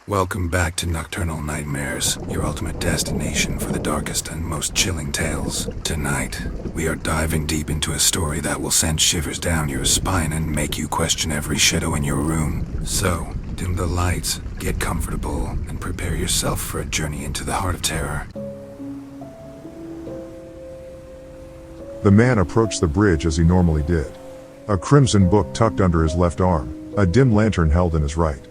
Welcome back to Nocturnal Nightmares, your ultimate destination for the darkest and most chilling tales. Tonight, we are diving deep into a story that will send shivers down your spine and make you question every shadow in your room. So, dim the lights, get comfortable, and prepare yourself for a journey into the heart of terror. The man approached the bridge as he normally did. A crimson book tucked under his left arm, a dim lantern held in his right.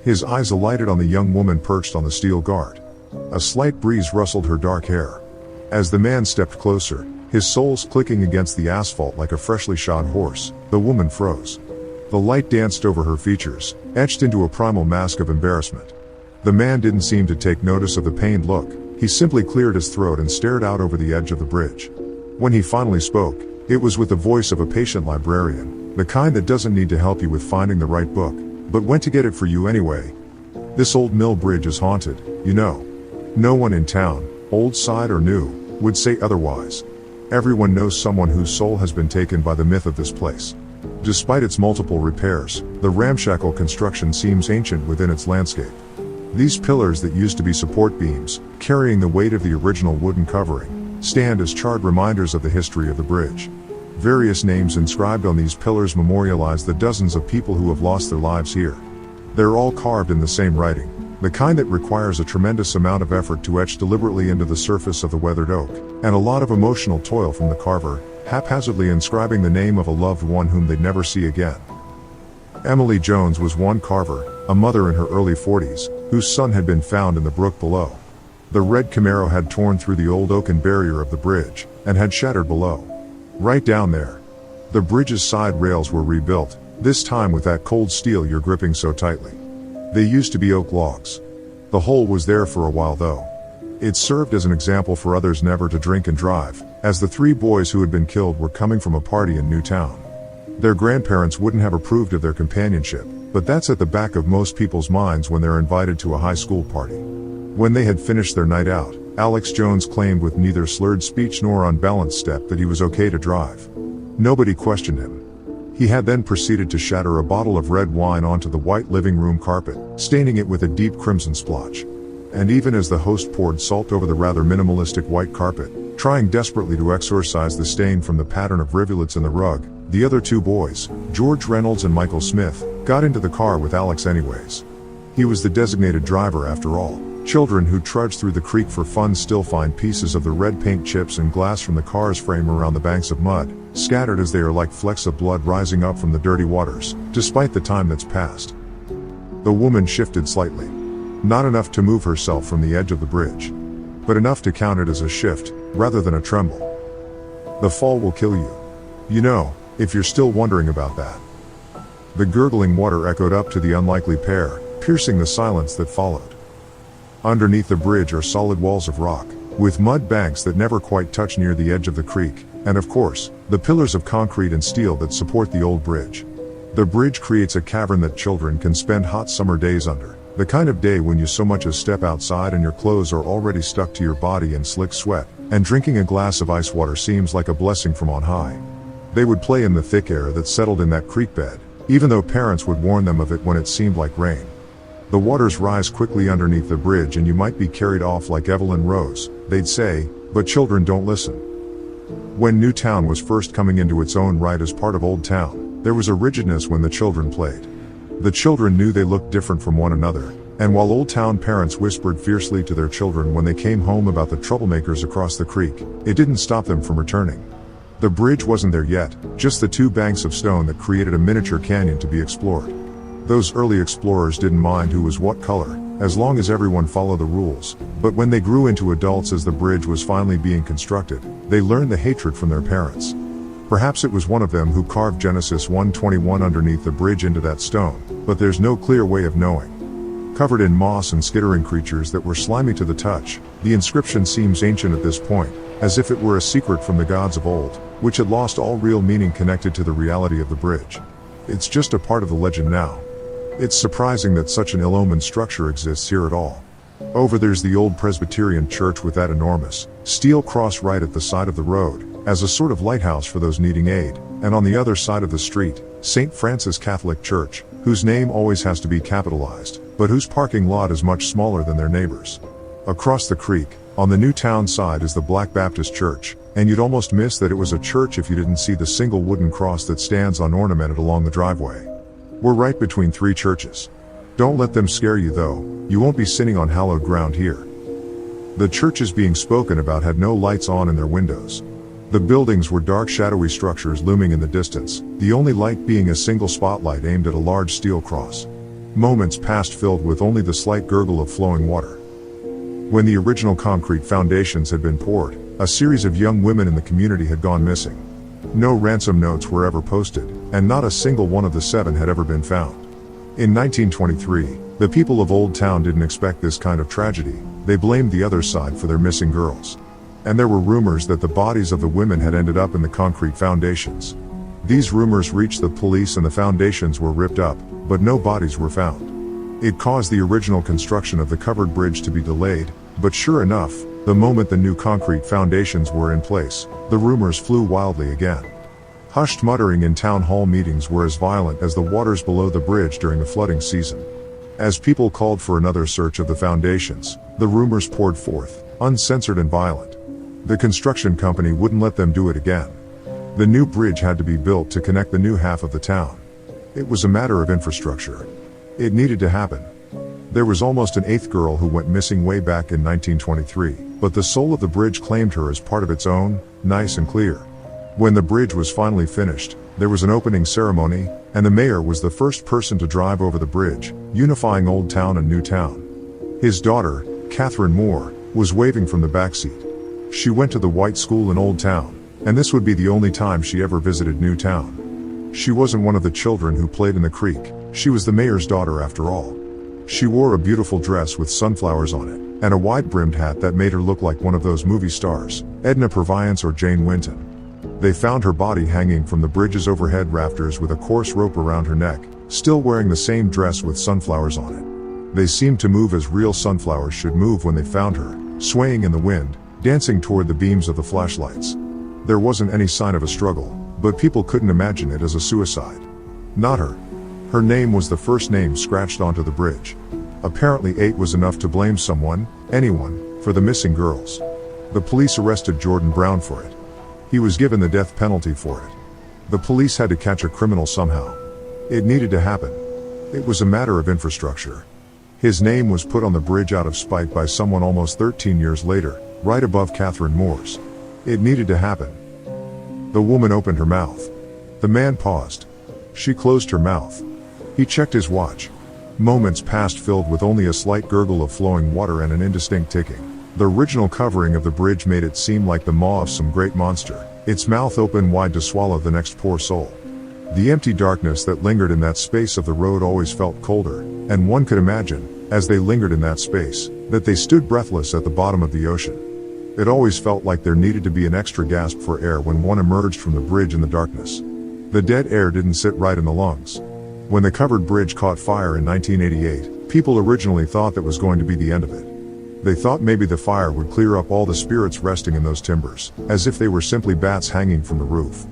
His eyes alighted on the young woman perched on the steel guard. A slight breeze rustled her dark hair. As the man stepped closer, his soles clicking against the asphalt like a freshly shod horse, the woman froze. The light danced over her features, etched into a primal mask of embarrassment. The man didn't seem to take notice of the pained look. He simply cleared his throat and stared out over the edge of the bridge. When he finally spoke, it was with the voice of a patient librarian, the kind that doesn't need to help you with finding the right book, but went to get it for you anyway. This old mill bridge is haunted, you know. No one in town, old side or new, would say otherwise. Everyone knows someone whose soul has been taken by the myth of this place. Despite its multiple repairs, the ramshackle construction seems ancient within its landscape. These pillars that used to be support beams, carrying the weight of the original wooden covering, stand as charred reminders of the history of the bridge. Various names inscribed on these pillars memorialize the dozens of people who have lost their lives here. They're all carved in the same writing, the kind that requires a tremendous amount of effort to etch deliberately into the surface of the weathered oak, and a lot of emotional toil from the carver, haphazardly inscribing the name of a loved one whom they'd never see again. Emily Jones was one carver, a mother in her early 40s, whose son had been found in the brook below. The red Camaro had torn through the old oaken barrier of the bridge, and had shattered below. Right down there. The bridge's side rails were rebuilt, this time with that cold steel you're gripping so tightly. They used to be oak logs. The hole was there for a while though. It served as an example for others never to drink and drive, as the 3 boys who had been killed were coming from a party in Newtown. Their grandparents wouldn't have approved of their companionship, but that's at the back of most people's minds when they're invited to a high school party. When they had finished their night out, Alex Jones claimed with neither slurred speech nor unbalanced step that he was okay to drive. Nobody questioned him. He had then proceeded to shatter a bottle of red wine onto the white living room carpet, staining it with a deep crimson splotch. And even as the host poured salt over the rather minimalistic white carpet, trying desperately to exorcise the stain from the pattern of rivulets in the rug, the other 2 boys, George Reynolds and Michael Smith, got into the car with Alex anyways. He was the designated driver after all. Children who trudge through the creek for fun still find pieces of the red paint chips and glass from the car's frame around the banks of mud, scattered as they are like flecks of blood rising up from the dirty waters, despite the time that's passed. The woman shifted slightly. Not enough to move herself from the edge of the bridge, but enough to count it as a shift, rather than a tremble. The fall will kill you. You know, if you're still wondering about that. The gurgling water echoed up to the unlikely pair, piercing the silence that followed. Underneath the bridge are solid walls of rock, with mud banks that never quite touch near the edge of the creek, and of course, the pillars of concrete and steel that support the old bridge. The bridge creates a cavern that children can spend hot summer days under, the kind of day when you so much as step outside and your clothes are already stuck to your body in slick sweat, and drinking a glass of ice water seems like a blessing from on high. They would play in the thick air that settled in that creek bed, even though parents would warn them of it when it seemed like rain. The waters rise quickly underneath the bridge and you might be carried off like Evelyn Rose, they'd say, but children don't listen. When Newtown was first coming into its own right as part of Old Town, there was a rigidness when the children played. The children knew they looked different from one another, and while Old Town parents whispered fiercely to their children when they came home about the troublemakers across the creek, it didn't stop them from returning. The bridge wasn't there yet, just the 2 banks of stone that created a miniature canyon to be explored. Those early explorers didn't mind who was what color, as long as everyone followed the rules, but when they grew into adults as the bridge was finally being constructed, they learned the hatred from their parents. Perhaps it was one of them who carved Genesis 1:21 underneath the bridge into that stone, but there's no clear way of knowing. Covered in moss and skittering creatures that were slimy to the touch, the inscription seems ancient at this point, as if it were a secret from the gods of old, which had lost all real meaning connected to the reality of the bridge. It's just a part of the legend now. It's surprising that such an ill-omened structure exists here at all. Over there's the old Presbyterian church with that enormous steel cross right at the side of the road, as a sort of lighthouse for those needing aid, and on the other side of the street, St. Francis Catholic Church, whose name always has to be capitalized, but whose parking lot is much smaller than their neighbors. Across the creek, on the new town side, is the Black Baptist Church, and you'd almost miss that it was a church if you didn't see the single wooden cross that stands unornamented along the driveway. We're right between three churches. Don't let them scare you though, you won't be sitting on hallowed ground here. The churches being spoken about had no lights on in their windows. The buildings were dark, shadowy structures looming in the distance, the only light being a single spotlight aimed at a large steel cross. Moments passed filled with only the slight gurgle of flowing water. When the original concrete foundations had been poured, a series of young women in the community had gone missing. No ransom notes were ever posted, and not a single one of the 7 had ever been found. In 1923, the people of Old Town didn't expect this kind of tragedy. They blamed the other side for their missing girls. And there were rumors that the bodies of the women had ended up in the concrete foundations. These rumors reached the police and the foundations were ripped up, but no bodies were found. It caused the original construction of the covered bridge to be delayed, but sure enough, the moment the new concrete foundations were in place, the rumors flew wildly again. Hushed muttering in town hall meetings were as violent as the waters below the bridge during the flooding season. As people called for another search of the foundations, the rumors poured forth, uncensored and violent. The construction company wouldn't let them do it again. The new bridge had to be built to connect the new half of the town. It was a matter of infrastructure. It needed to happen. There was almost an 8th girl who went missing way back in 1923, but the soul of the bridge claimed her as part of its own, nice and clear. When the bridge was finally finished, there was an opening ceremony, and the mayor was the first person to drive over the bridge, unifying Old Town and New Town. His daughter, Catherine Moore, was waving from the backseat. She went to the white school in Old Town, and this would be the only time she ever visited New Town. She wasn't one of the children who played in the creek, she was the mayor's daughter after all. She wore a beautiful dress with sunflowers on it, and a wide-brimmed hat that made her look like one of those movie stars, Edna Purviance or Jane Winton. They found her body hanging from the bridge's overhead rafters with a coarse rope around her neck, still wearing the same dress with sunflowers on it. They seemed to move as real sunflowers should move when they found her, swaying in the wind, dancing toward the beams of the flashlights. There wasn't any sign of a struggle, but people couldn't imagine it as a suicide. Not her. Her name was the first name scratched onto the bridge. Apparently 8 was enough to blame someone, anyone, for the missing girls. The police arrested Jordan Brown for it. He was given the death penalty for it. The police had to catch a criminal somehow. It needed to happen. It was a matter of infrastructure. His name was put on the bridge out of spite by someone almost 13 years later, right above Catherine Moore's. It needed to happen. The woman opened her mouth. The man paused. She closed her mouth. He checked his watch. Moments passed filled with only a slight gurgle of flowing water and an indistinct ticking. The original covering of the bridge made it seem like the maw of some great monster, its mouth open wide to swallow the next poor soul. The empty darkness that lingered in that space of the road always felt colder, and one could imagine, as they lingered in that space, that they stood breathless at the bottom of the ocean. It always felt like there needed to be an extra gasp for air when one emerged from the bridge in the darkness. The dead air didn't sit right in the lungs. When the covered bridge caught fire in 1988, people originally thought that was going to be the end of it. They thought maybe the fire would clear up all the spirits resting in those timbers, as if they were simply bats hanging from the roof.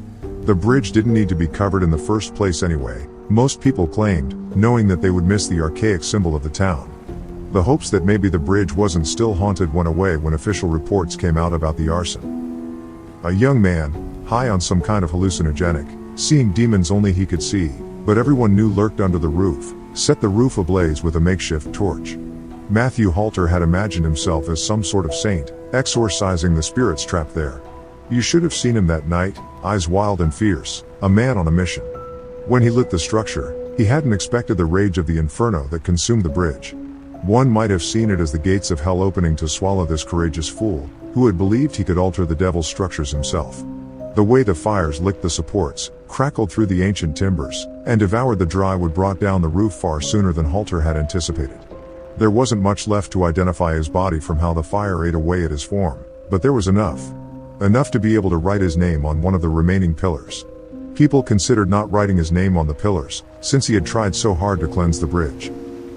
The bridge didn't need to be covered in the first place anyway, most people claimed, knowing that they would miss the archaic symbol of the town. The hopes that maybe the bridge wasn't still haunted went away when official reports came out about the arson. A young man, high on some kind of hallucinogenic, seeing demons only he could see, but everyone knew lurked under the roof, set the roof ablaze with a makeshift torch. Matthew Halter had imagined himself as some sort of saint, exorcising the spirits trapped there. You should have seen him that night, eyes wild and fierce, a man on a mission. When he lit the structure, he hadn't expected the rage of the inferno that consumed the bridge. One might have seen it as the gates of hell opening to swallow this courageous fool, who had believed he could alter the devil's structures himself. The way the fires licked the supports, crackled through the ancient timbers, and devoured the dry wood brought down the roof far sooner than Halter had anticipated. There wasn't much left to identify his body from how the fire ate away at his form, but there was enough. Enough to be able to write his name on one of the remaining pillars. People considered not writing his name on the pillars, since he had tried so hard to cleanse the bridge.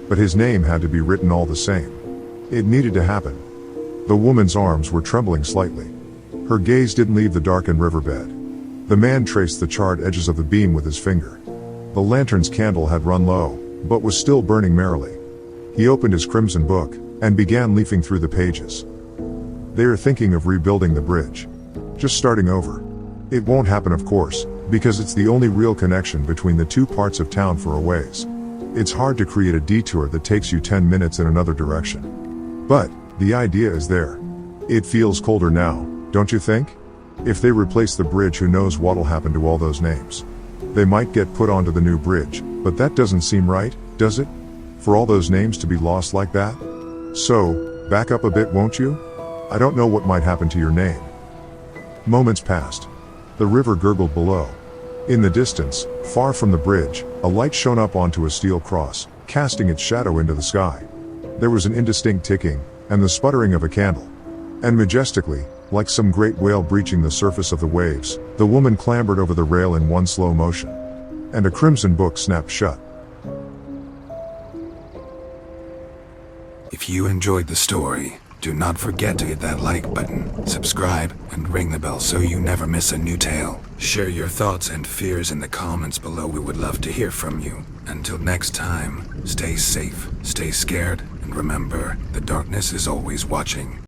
But his name had to be written all the same. It needed to happen. The woman's arms were trembling slightly. Her gaze didn't leave the darkened riverbed. The man traced the charred edges of the beam with his finger. The lantern's candle had run low, but was still burning merrily. He opened his crimson book, and began leafing through the pages. They are thinking of rebuilding the bridge. Just starting over. It won't happen, of course, because it's the only real connection between the two parts of town for a ways. It's hard to create a detour that takes you 10 minutes in another direction. But, the idea is there. It feels colder now, don't you think? If they replace the bridge, who knows what'll happen to all those names. They might get put onto the new bridge, but that doesn't seem right, does it? For all those names to be lost like that? So, back up a bit, won't you? I don't know what might happen to your name. Moments passed. The river gurgled below. In the distance, far from the bridge, a light shone up onto a steel cross, casting its shadow into the sky. There was an indistinct ticking, and the sputtering of a candle. And majestically, like some great whale breaching the surface of the waves, the woman clambered over the rail in one slow motion. And a crimson book snapped shut. If you enjoyed the story, do not forget to hit that like button, subscribe, and ring the bell so you never miss a new tale. Share your thoughts and fears in the comments below. We would love to hear from you. Until next time, stay safe, stay scared, and remember, the darkness is always watching.